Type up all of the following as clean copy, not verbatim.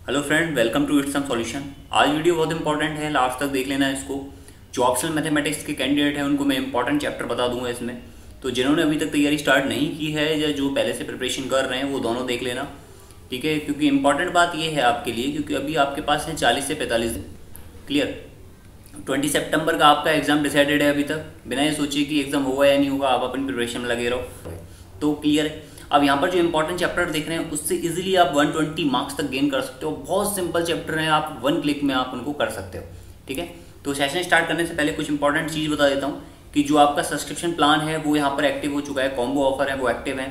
Hello friend, welcome to it's some solution. आज video बहुत important है, लास्ट तक देख लेना इसको। जो ऑप्शनल मैथमेटिक्स के कैंडिडेट हैं उनको मैं इंपॉर्टेंट चैप्टर बता दूंगा इसमें। तो जिन्होंने अभी तक तैयारी स्टार्ट नहीं की है या जो पहले से प्रिपरेशन कर रहे हैं वो दोनों देख लेना, ठीक है। क्योंकि इंपॉर्टेंट बात ये है आपके लिए, क्योंकि अभी आपके पास है 40 से 45 दिन। क्लियर। 20 सितंबर का आपका एग्जाम डिसाइडेड है। अभी तक बिना ये सोचे कि एग्जाम होगा या नहीं होगा, आप अपनी प्रिपरेशन में लगे रहो तो क्लियर है। अब यहाँ पर जो इंपॉर्टेंट चैप्टर देख रहे हैं उससे इजीली आप 120 मार्क्स तक गेन कर सकते हो। बहुत सिंपल चैप्टर है, आप 1 क्लिक में आप उनको कर सकते हो, ठीक है। तो सेशन स्टार्ट करने से पहले कुछ इंपॉर्टेंट चीज़ बता देता हूँ कि जो आपका सब्सक्रिप्शन प्लान है वो यहाँ पर एक्टिव हो चुका है, कॉम्बो ऑफर है वो एक्टिव है।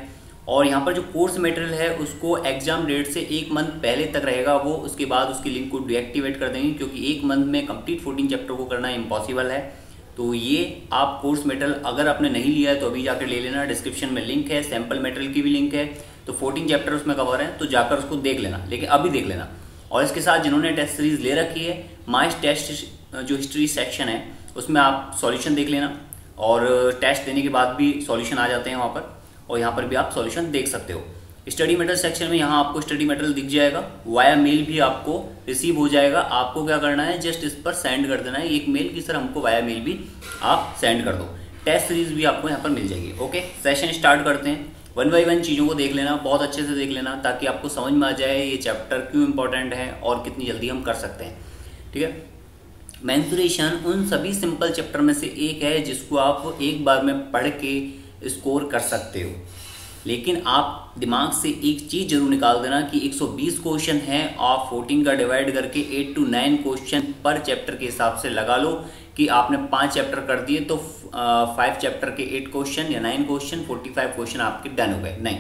और यहाँ पर जो कोर्स मटेरियल है उसको एग्जाम डेट से 1 मंथ पहले तक रहेगा वो, उसके बाद उसकी लिंक को डीएक्टिवेट कर देंगे, क्योंकि 1 मंथ में कंप्लीट 14 चैप्टर को करना इम्पॉसिबल है। तो ये आप कोर्स मटेरियल अगर आपने नहीं लिया है तो अभी जाकर ले लेना। डिस्क्रिप्शन में लिंक है, सैम्पल मटेरियल की भी लिंक है। तो 14 चैप्टर उसमें कवर है, तो जाकर उसको देख लेना, लेकिन अभी देख लेना। और इसके साथ जिन्होंने टेस्ट सीरीज ले रखी है, माई टेस्ट जो हिस्ट्री सेक्शन है उसमें आप सॉल्यूशन देख लेना। और टेस्ट देने के बाद भी सॉल्यूशन आ जाते हैं वहाँ पर, और यहाँ पर भी आप सॉल्यूशन देख सकते हो। स्टडी मटेरियल सेक्शन में यहाँ आपको स्टडी मटेरियल दिख जाएगा, वाया मेल भी आपको रिसीव हो जाएगा। आपको क्या करना है, जस्ट इस पर सेंड कर देना है एक मेल की सर हमको वाया मेल भी आप सेंड कर दो। टेस्ट सीरीज भी आपको यहाँ पर मिल जाएगी। ओके, सेशन स्टार्ट करते हैं। 1 बाय 1 चीज़ों को देख लेना, बहुत अच्छे से देख लेना, ताकि आपको समझ में आ जाए ये चैप्टर क्यों इंपॉर्टेंट है और कितनी जल्दी हम कर सकते हैं, ठीक है। मेंसुरेशन उन सभी सिंपल चैप्टर में से एक है जिसको आप एक बार में पढ़ के स्कोर कर सकते हो। लेकिन आप दिमाग से एक चीज़ जरूर निकाल देना कि 120 क्वेश्चन है, आप 14 का डिवाइड करके 8 to 9 क्वेश्चन पर चैप्टर के हिसाब से लगा लो कि आपने 5 चैप्टर कर दिए तो 5 चैप्टर के 8 क्वेश्चन या 9 क्वेश्चन 45 क्वेश्चन आपके डन हो गए। नहीं,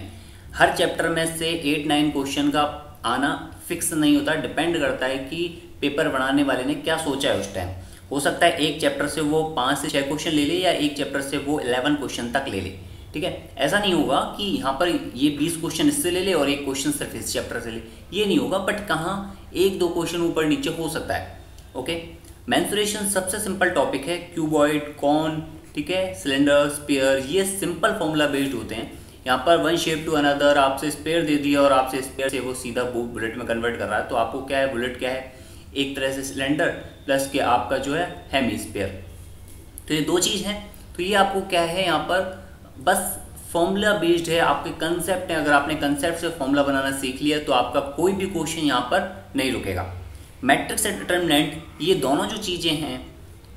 हर चैप्टर में से 8-9 क्वेश्चन का आना फिक्स नहीं होता, डिपेंड करता है कि पेपर बनाने वाले ने क्या सोचा है उस टाइम। हो सकता है एक चैप्टर से वो 5 से 6 क्वेश्चन ले ले, या एक चैप्टर से वो 11 क्वेश्चन तक ले ले, ठीक है। ऐसा नहीं होगा कि यहाँ पर ये 20 क्वेश्चन इससे ले ले और एक क्वेश्चन सिर्फ इस चैप्टर से ले, ये नहीं होगा। बट कहाँ 1-2 क्वेश्चन ऊपर नीचे हो सकता है। ओके, मेंसुरेशन सबसे सिंपल टॉपिक है। क्यूबॉइड, कॉन, ठीक है, सिलेंडर, स्पेयर, ये सिंपल फॉर्मूला बेस्ड होते हैं। यहाँ पर वन शेप टू अनदर, आपसे स्पेयर दे दिया और आपसे स्पेयर से वो सीधा बुलेट में कन्वर्ट कर रहा है। तो आपको क्या है, बुलेट क्या है, एक तरह से सिलेंडर प्लस के आपका जो है हेमी स्पेयर। तो ये 2 चीज़ हैं। तो ये आपको क्या है, यहाँ पर बस फॉर्मूला बेस्ड है, आपके कंसेप्ट है। अगर आपने कंसेप्ट से फॉर्मूला बनाना सीख लिया तो आपका कोई भी क्वेश्चन यहाँ पर नहीं रुकेगा। मैट्रिक्स एंड डिटर्मिनेंट, ये दोनों जो चीज़ें हैं,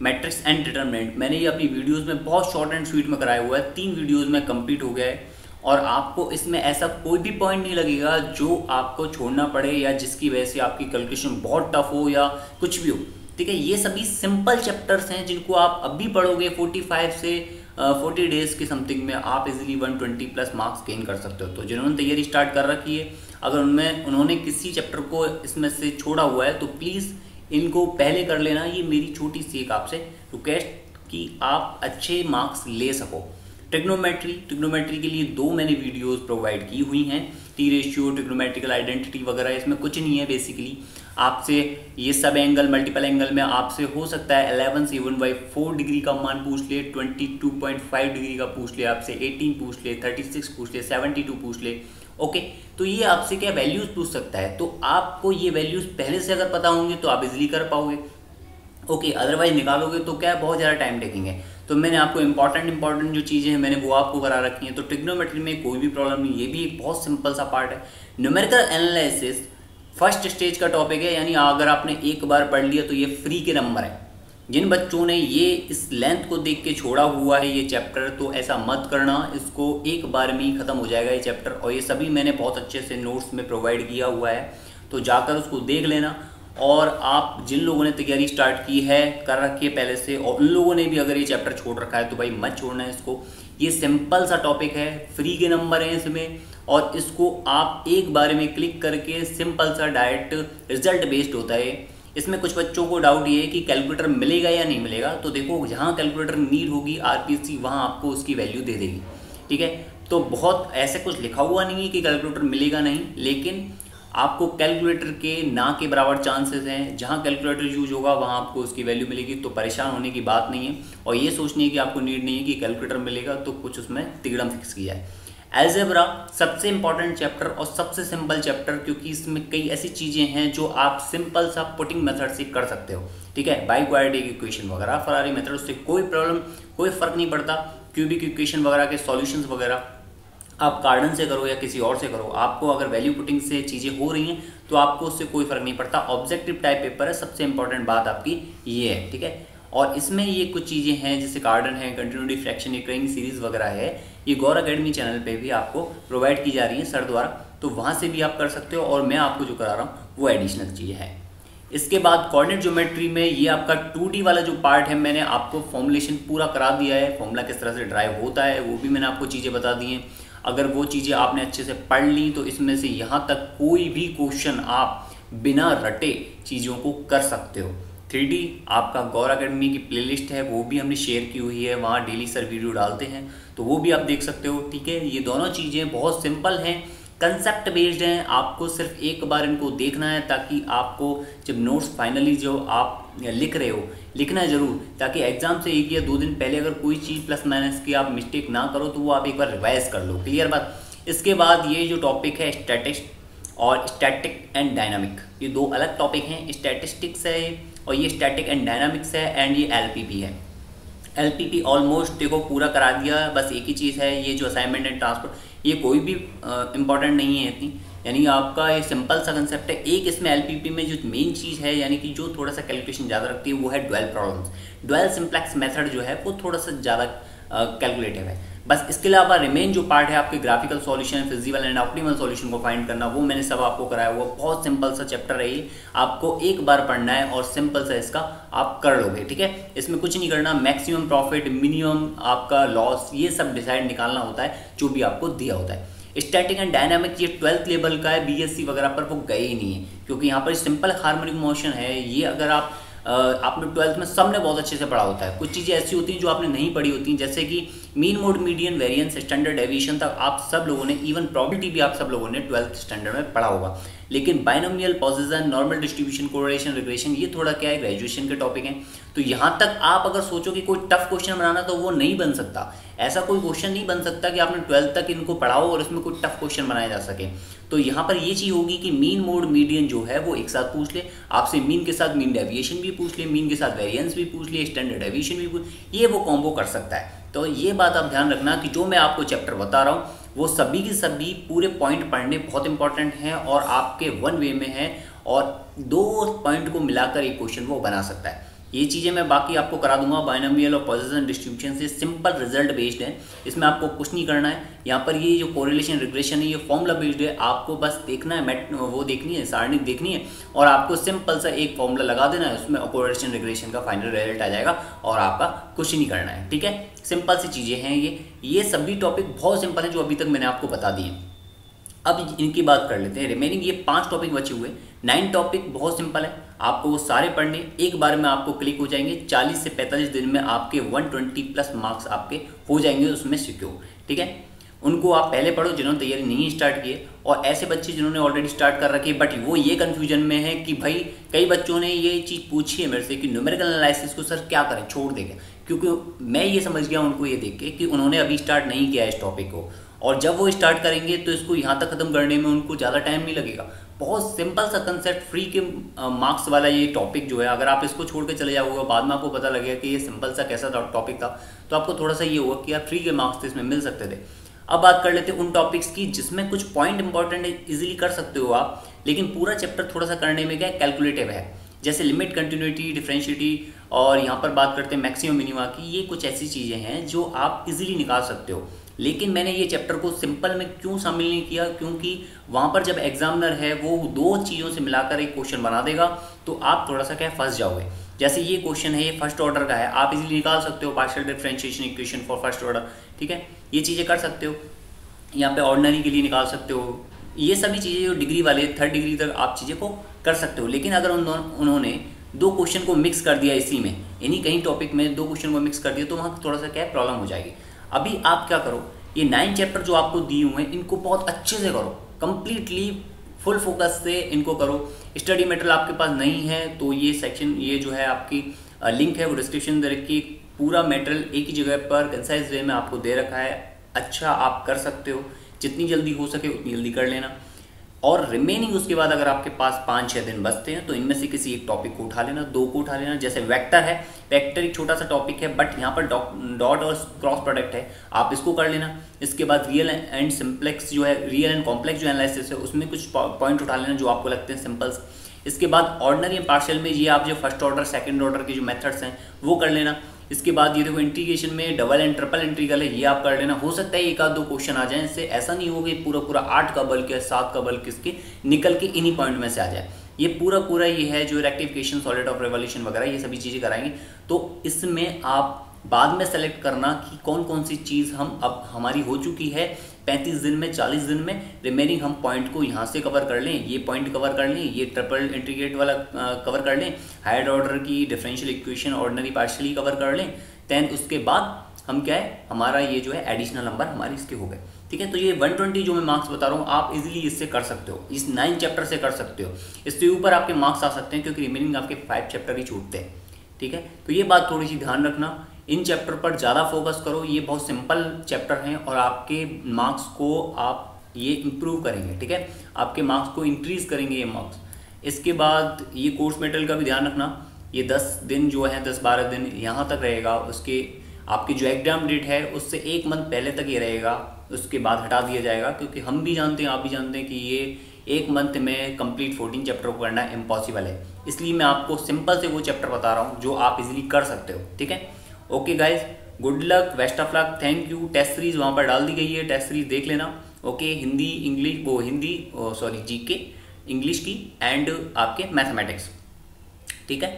मैट्रिक्स एंड डिटर्मिनेंट, मैंने ये अपनी वीडियोस में बहुत शॉर्ट एंड स्वीट में कराया हुआ है। 3 वीडियोस में कंप्लीट हो गया है, और आपको इसमें ऐसा कोई भी पॉइंट नहीं लगेगा जो आपको छोड़ना पड़े या जिसकी वजह से आपकी कैलकुलेशन बहुत टफ हो या कुछ भी हो, ठीक है। ये सभी सिंपल चैप्टर्स हैं जिनको आप अभी पढ़ोगे 45 से 40 डेज के समथिंग में आप इजीली 120 प्लस मार्क्स गेन कर सकते हो। तो जिन्होंने तैयारी स्टार्ट कर रखी है, अगर उन्होंने किसी चैप्टर को इसमें से छोड़ा हुआ है तो प्लीज़ इनको पहले कर लेना। ये मेरी छोटी सी एक आपसे रिक्वेस्ट कि आप अच्छे मार्क्स ले सको। ट्रिग्नोमेट्री के लिए 2 मैंने वीडियोस प्रोवाइड की हुई हैं। टी रेशियो, ट्रिग्नोमेट्रिकल आइडेंटिटी वगैरह, इसमें कुछ नहीं है। बेसिकली आपसे ये सब एंगल, मल्टीपल एंगल में आपसे हो सकता है 11 से 1/4 डिग्री का मान पूछ ले, 22.5 डिग्री का पूछ ले, आपसे 18 पूछ ले, 36 पूछ ले, 72 पूछ ले। ओके, तो ये आपसे क्या वैल्यूज पूछ सकता है। तो आपको ये वैल्यूज पहले से अगर पता होंगे तो आप इजीली कर पाओगे। ओके, अदरवाइज निकालोगे तो क्या बहुत ज़्यादा टाइम टेकिंग है। तो मैंने आपको इंपॉर्टेंट जो चीज़ें हैं मैंने वो आपको करा रखी हैं। तो ट्रिग्नोमेट्री में कोई भी प्रॉब्लम नहीं, ये भी एक बहुत सिंपल सा पार्ट है। न्यूमेरिकल एनालिसिस फर्स्ट स्टेज का टॉपिक है, यानी अगर आपने एक बार पढ़ लिया तो ये फ्री के नंबर है। जिन बच्चों ने ये इस लेंथ को देख के छोड़ा हुआ है ये चैप्टर, तो ऐसा मत करना, इसको एक बार में ही ख़त्म हो जाएगा ये चैप्टर। और ये सभी मैंने बहुत अच्छे से नोट्स में प्रोवाइड किया हुआ है, तो जाकर उसको देख लेना। और आप जिन लोगों ने तैयारी स्टार्ट की है, कर रखी है पहले से, और उन लोगों ने भी अगर ये चैप्टर छोड़ रखा है तो भाई मत छोड़ना है इसको। ये सिंपल सा टॉपिक है, फ्री के नंबर हैं इसमें, और इसको आप एक बार में क्लिक करके सिंपल सा डायरेक्ट रिजल्ट बेस्ड होता है। इसमें कुछ बच्चों को डाउट ये है कि कैलकुलेटर मिलेगा या नहीं मिलेगा। तो देखो, जहाँ कैलकुलेटर नीड होगी आरपीसी, वहाँ आपको उसकी वैल्यू दे देगी, ठीक है। तो बहुत ऐसे कुछ लिखा हुआ नहीं है कि कैलकुलेटर मिलेगा नहीं, लेकिन आपको कैलकुलेटर के ना के बराबर चांसेस हैं। जहाँ कैलकुलेटर यूज होगा वहाँ आपको उसकी वैल्यू मिलेगी। तो परेशान होने की बात नहीं है, और ये सोचनी है कि आपको नीड नहीं है कि कैलकुलेटर मिलेगा तो कुछ उसमें तिगड़म फिक्स किया है। अलजेब्रा सबसे इंपॉर्टेंट चैप्टर और सबसे सिंपल चैप्टर, क्योंकि इसमें कई ऐसी चीज़ें हैं जो आप सिंपल सा पुटिंग मेथड से कर सकते हो, ठीक है। बाई क्वाड्रेटिक इक्वेशन वगैरह, फरारी मेथड, उससे कोई प्रॉब्लम, कोई फर्क नहीं पड़ता। क्यूबिक इक्वेशन वगैरह के सॉल्यूशंस वगैरह आप कार्डन से करो या किसी और से करो, आपको अगर वैल्यू पुटिंग से चीज़ें हो रही हैं तो आपको उससे कोई फर्क नहीं पड़ता। ऑब्जेक्टिव टाइप पेपर है, सबसे इंपॉर्टेंट बात आपकी ये है, ठीक है। और इसमें ये कुछ चीज़ें हैं जैसे कार्डन है, कंटिन्यूटी फ्रैक्शन, रिकरिंग सीरीज वगैरह है, ये गौर अकेडमी चैनल पे भी आपको प्रोवाइड की जा रही है सर द्वारा, तो वहाँ से भी आप कर सकते हो। और मैं आपको जो करा रहा हूँ वो एडिशनल चीज़ें हैं। इसके बाद कोऑर्डिनेट ज्योमेट्री में ये आपका 2D वाला जो पार्ट है, मैंने आपको फॉर्मुलेशन पूरा करा दिया है, फॉर्मूला किस तरह से ड्राइव होता है वो भी मैंने आपको चीज़ें बता दी हैं। अगर वो चीज़ें आपने अच्छे से पढ़ ली तो इसमें से यहाँ तक कोई भी क्वेश्चन आप बिना रटे चीज़ों को कर सकते हो। 3D आपका गौर अकेडमी की प्लेलिस्ट है, वो भी हमने शेयर की हुई है, वहाँ डेली सर वीडियो डालते हैं, तो वो भी आप देख सकते हो, ठीक है। ये दोनों चीज़ें बहुत सिंपल हैं, कंसेप्ट बेस्ड हैं, आपको सिर्फ एक बार इनको देखना है ताकि आपको जब नोट्स फाइनली जो आप लिख रहे हो, लिखना है ज़रूर, ताकि एग्जाम से 1 या 2 दिन पहले अगर कोई चीज़ प्लस माइनस की आप मिस्टेक ना करो तो वो आप एक बार रिवाइज कर लो, क्लियर बात। इसके बाद ये जो टॉपिक है स्टैटिक्स और स्टैटिक एंड डायनामिक, ये 2 अलग टॉपिक हैं। स्टैटिस्टिक्स है और ये स्टैटिक एंड डायनामिक्स है, एंड ये एलपीपी है। एलपीपी ऑलमोस्ट देखो पूरा करा दिया, बस एक ही चीज़ है, ये जो असाइनमेंट एंड ट्रांसफर, ये कोई भी इंपॉर्टेंट नहीं है इतनी, यानी आपका ये सिंपल सा कंसेप्ट है। एक इसमें एलपीपी में जो मेन चीज़ है, यानी कि जो थोड़ा सा कैलकुलेशन ज़्यादा रखती है, वो है dual problems. Dual simplex method जो है वो थोड़ा सा ज़्यादा कैलकुलेटिव है। बस इसके अलावा रिमेन जो पार्ट है आपके graphical solution, physical and optimal solution को फाइंड करना, वो मैंने सब आपको कराया। वो बहुत सिंपल सा चैप्टर है, ये आपको एक बार पढ़ना है और सिंपल सा इसका आप कर लोगे, ठीक है। इसमें कुछ नहीं करना, मैक्सिमम प्रॉफिट, मिनिमम आपका लॉस, ये सब डिसाइड निकालना होता है जो भी आपको दिया होता है। स्टैटिक एंड डायनामिक ये 12th लेवल का है, बीएससी वगैरह पर वो गए ही नहीं है, क्योंकि यहाँ पर सिंपल हार्मोनिक मोशन है। ये अगर आपने 12th में सबने बहुत अच्छे से पढ़ा होता है। कुछ चीज़ें ऐसी होती हैं जो आपने नहीं पढ़ी होती हैं, जैसे कि mean mode, median, variance, standard deviation तक आप सब लोगों ने, इवन प्रोबेबिलिटी भी आप सब लोगों ने 12th स्टैंडर्ड में पढ़ा होगा। लेकिन binomial, position, normal distribution, correlation, regression, ये थोड़ा क्या है, ग्रेजुएशन के टॉपिक हैं। तो यहाँ तक आप अगर सोचो कि कोई टफ क्वेश्चन बनाना, तो वो नहीं बन सकता। ऐसा कोई क्वेश्चन नहीं बन सकता कि आपने 12th तक इनको पढ़ाओ और इसमें कोई टफ क्वेश्चन बनाया जा सके। तो यहाँ पर ये चीज़ होगी कि मीन, मोड, मीडियन जो है वो एक साथ पूछ ले आपसे, मीन के साथ मीन डेविएशन भी पूछ ले, मीन के साथ वेरिएंस भी पूछ ले, स्टैंडर्ड डेविएशन भी पूछ, ये वो कॉम्बो कर सकता है। तो ये बात आप ध्यान रखना कि जो मैं आपको चैप्टर बता रहा हूँ वो सभी की सभी पूरे पॉइंट पढ़ने बहुत इंपॉर्टेंट हैं और आपके 1 वे में है, और 2 पॉइंट को मिलाकर एक क्वेश्चन वो बना सकता है। ये चीज़ें मैं बाकी आपको करा दूंगा। बाइनोमियल और पॉजिशन डिस्ट्रीब्यूशन से सिंपल रिजल्ट बेस्ड है, इसमें आपको कुछ नहीं करना है। यहाँ पर ये जो कोरिलेशन, रिग्रेशन है, ये फॉर्मूला बेस्ड है, आपको बस देखना है, वो देखनी है, सारणी देखनी है, और आपको सिंपल सा एक फॉर्मूला लगा देना है, उसमें कोरिलेशन, रिग्रेशन का फाइनल रिजल्ट आ जाएगा और आपका कुछ नहीं करना है, ठीक है। सिंपल सी चीज़ें हैं ये सभी टॉपिक बहुत सिंपल है जो अभी तक मैंने आपको बता दिए। अब इनकी बात कर लेते हैं। रिमेनिंग ये 5 टॉपिक बचे हुए, 9 टॉपिक बहुत सिंपल है, आपको वो सारे पढ़ने एक बार में आपको क्लिक हो जाएंगे। 40 से 45 दिन में आपके 120 प्लस मार्क्स आपके हो जाएंगे उसमें सिक्योर, ठीक है। उनको आप पहले पढ़ो जिन्होंने तैयारी नहीं स्टार्ट की है, और ऐसे बच्चे जिन्होंने ऑलरेडी स्टार्ट कर रखी है बट वो ये कन्फ्यूजन में है कि भाई कई बच्चों ने ये चीज़ पूछी है मेरे से कि न्यूमेरिकल एनालिसिस को सर क्या करें, छोड़ देंगे, क्योंकि मैं ये समझ गया उनको ये देख के कि उन्होंने अभी स्टार्ट नहीं किया है इस टॉपिक को, और जब वो स्टार्ट करेंगे तो इसको यहाँ तक खत्म करने में उनको ज़्यादा टाइम नहीं लगेगा। बहुत सिंपल सा कंसेप्ट, फ्री के मार्क्स वाला ये टॉपिक जो है, अगर आप इसको छोड़ के चले जाओगे बाद में आपको पता लगेगा कि ये सिंपल सा कैसा टॉपिक था, तो आपको थोड़ा सा ये होगा कि यार फ्री के मार्क्स तो इसमें मिल सकते थे। अब बात कर लेते हैं उन टॉपिक्स की जिसमें कुछ पॉइंट इंपॉर्टेंट है, इजीली कर सकते हो आप, लेकिन पूरा चैप्टर थोड़ा सा करने में क्या कैलकुलेटिव है, जैसे लिमिट, कंटिन्यूटी, डिफरेंशिएटी, और यहाँ पर बात करते हैं मैक्सिमम मिनिमा की। ये कुछ ऐसी चीज़ें हैं जो आप इजीली निकाल सकते हो, लेकिन मैंने ये चैप्टर को सिंपल में क्यों शामिल नहीं किया, क्योंकि वहाँ पर जब एग्जामिनर है वो 2 चीज़ों से मिलाकर एक क्वेश्चन बना देगा, तो आप थोड़ा सा क्या फंस जाओगे। जैसे ये क्वेश्चन है, ये फर्स्ट ऑर्डर का है, आप इजीली निकाल सकते हो partial differentiation equation for first order, ठीक है, ये चीज़ें कर सकते हो। यहाँ पे ऑर्डिनरी के लिए निकाल सकते हो, ये सभी चीज़ें जो डिग्री वाले 3rd डिग्री तक आप चीज़ें को कर सकते हो। लेकिन अगर उन्होंने 2 क्वेश्चन को मिक्स कर दिया इसी में, यानी कहीं टॉपिक में 2 क्वेश्चन को मिक्स कर दिया, तो वहाँ थोड़ा सा क्या प्रॉब्लम हो जाएगी। अभी आप क्या करो, ये 9 चैप्टर जो आपको दिए हुए हैं इनको बहुत अच्छे से करो, कंप्लीटली फुल फोकस से इनको करो। स्टडी मटेरियल आपके पास नहीं है तो ये सेक्शन, ये जो है आपकी लिंक है वो डिस्क्रिप्शन दे रखी, पूरा मटेरियल एक ही जगह पर कंसाइज वे में आपको दे रखा है, अच्छा आप कर सकते हो। जितनी जल्दी हो सके उतनी जल्दी कर लेना। और रिमेनिंग उसके बाद अगर आपके पास 5-6 दिन बचते हैं तो इनमें से किसी एक टॉपिक को उठा लेना, 2 को उठा लेना। जैसे वेक्टर है, वेक्टर एक छोटा सा टॉपिक है बट यहाँ पर डॉट और क्रॉस प्रोडक्ट है, आप इसको कर लेना। इसके बाद रियल एंड सिंप्लेक्स जो है, रियल एंड कॉम्प्लेक्स जो एनालिसिस है उसमें कुछ पॉइंट उठा लेना जो आपको लगते हैं सिंपल्स। इसके बाद ऑर्डिनरी एंड पार्शियल में ये आप जो फर्स्ट ऑर्डर सेकंड ऑर्डर के जो मेथड्स हैं वो कर लेना। इसके बाद ये देखो इंटीग्रेशन में डबल एंड ट्रिपल इंटीग्रल है, ये आप कर लेना। हो सकता है एक आध 2 क्वेश्चन आ जाए, इससे ऐसा नहीं होगा पूरा 8 का बल्कि 7 का बल्कि इसके निकल के इन्हीं पॉइंट में से आ जाए। ये पूरा ये है जो रेक्टिफिकेशन, सॉलिड ऑफ रिवॉल्यूशन वगैरह ये सभी चीज़ें कराएंगे। तो इसमें आप बाद में सेलेक्ट करना कि कौन कौन सी चीज़ हम अब हमारी हो चुकी है 35 दिन में, 40 दिन में, रिमेनिंग हम पॉइंट को यहाँ से कवर कर लें, ये पॉइंट कवर कर लें, ये ट्रिपल इंटीग्रेट वाला कवर कर लें, हायर ऑर्डर की differential equation ordinary partially cover कर लें। देन उसके बाद हम क्या है, हमारा ये जो है एडिशनल नंबर हमारे इसके हो गए। ठीक है, तो ये 120 जो मैं मार्क्स बता रहा हूँ आप इजीली इससे कर सकते हो, इस 9 चैप्टर से कर सकते हो। इससे ऊपर आपके मार्क्स आ सकते हैं क्योंकि रिमेनिंग आपके 5 चैप्टर ही छूटते हैं। ठीक है, तो ये बात थोड़ी सी ध्यान रखना, इन चैप्टर पर ज़्यादा फोकस करो, ये बहुत सिंपल चैप्टर हैं और आपके मार्क्स को आप ये इम्प्रूव करेंगे। ठीक है, आपके मार्क्स को इंक्रीज करेंगे ये मार्क्स। इसके बाद ये कोर्स मटेरियल का भी ध्यान रखना, ये 10 दिन जो है 10-12 दिन यहाँ तक रहेगा, उसके आपकी जो एग्जाम डेट है उससे 1 मंथ पहले तक ये रहेगा, उसके बाद हटा दिया जाएगा क्योंकि हम भी जानते हैं आप भी जानते हैं कि ये 1 मंथ में कंप्लीट 14 चैप्टर को करना इम्पॉसिबल है। इसलिए मैं आपको सिंपल से वो चैप्टर बता रहा हूँ जो आप इजीली कर सकते हो। ठीक है, okay guys, good luck, best of luck, thank you. Test series वहाँ पर डाल दी गई है, टेस्ट सीरीज देख लेना। ओके, हिंदी इंग्लिश वो हिंदी सॉरी जीके इंग्लिश की एंड आपके मैथमेटिक्स। ठीक है,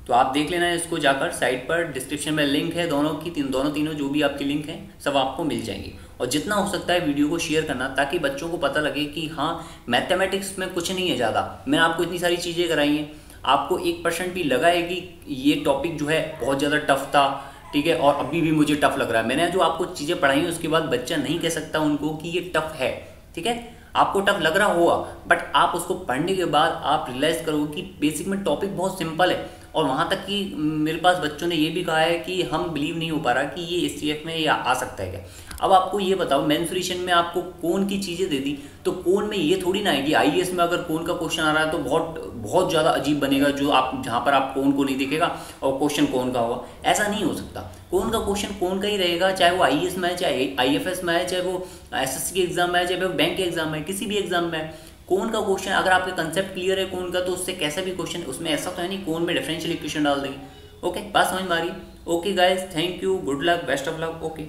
तो आप देख लेना इसको जाकर, साइट पर डिस्क्रिप्शन में लिंक है दोनों की, तीनों जो भी आपकी लिंक हैं सब आपको मिल जाएंगी। और जितना हो सकता है वीडियो को शेयर करना ताकि बच्चों को पता लगे कि हाँ मैथमेटिक्स में कुछ नहीं है ज़्यादा, मैंने आपको इतनी सारी चीज़ें कराई हैं, आपको 1% भी लगा है कि ये टॉपिक जो है बहुत ज़्यादा टफ था। ठीक है, और अभी भी मुझे टफ लग रहा है, मैंने जो आपको चीज़ें पढ़ाई हैं उसके बाद बच्चा नहीं कह सकता उनको कि ये टफ है। ठीक है, आपको टफ लग रहा होगा बट आप उसको पढ़ने के बाद आप रियलाइज़ करोगे कि बेसिक में टॉपिक बहुत सिंपल है। और वहाँ तक कि मेरे पास बच्चों ने ये भी कहा है कि हम बिलीव नहीं हो पा रहा कि ये STF में ये आ सकता है क्या। अब आपको ये बताओ, मेंसुरेशन में आपको कोन की चीज़ें दे दी तो कोन में ये थोड़ी ना है कि IAS में अगर कोन का क्वेश्चन आ रहा है तो बहुत ज़्यादा अजीब बनेगा, जो आप जहाँ पर आप कोन को नहीं दिखेगा और क्वेश्चन कोन का होगा, ऐसा नहीं हो सकता। कोन का क्वेश्चन कोन का ही रहेगा, चाहे वो IAS में है, चाहे IFS में है, चाहे वो SSC के एग्जाम में है, चाहे वो बैंक के एग्जाम में है, किसी भी एग्जाम में है। कोन का क्वेश्चन अगर आपके कंसेप्ट क्लियर है कोन का तो उससे कैसा भी क्वेश्चन, उसमें ऐसा तो है नहीं कोन में डिफरेंशियल इक्वेशन डाल देंगे। ओके, बात समझ में आ रही? Okay guys, thank you, good luck, best of luck. Okay.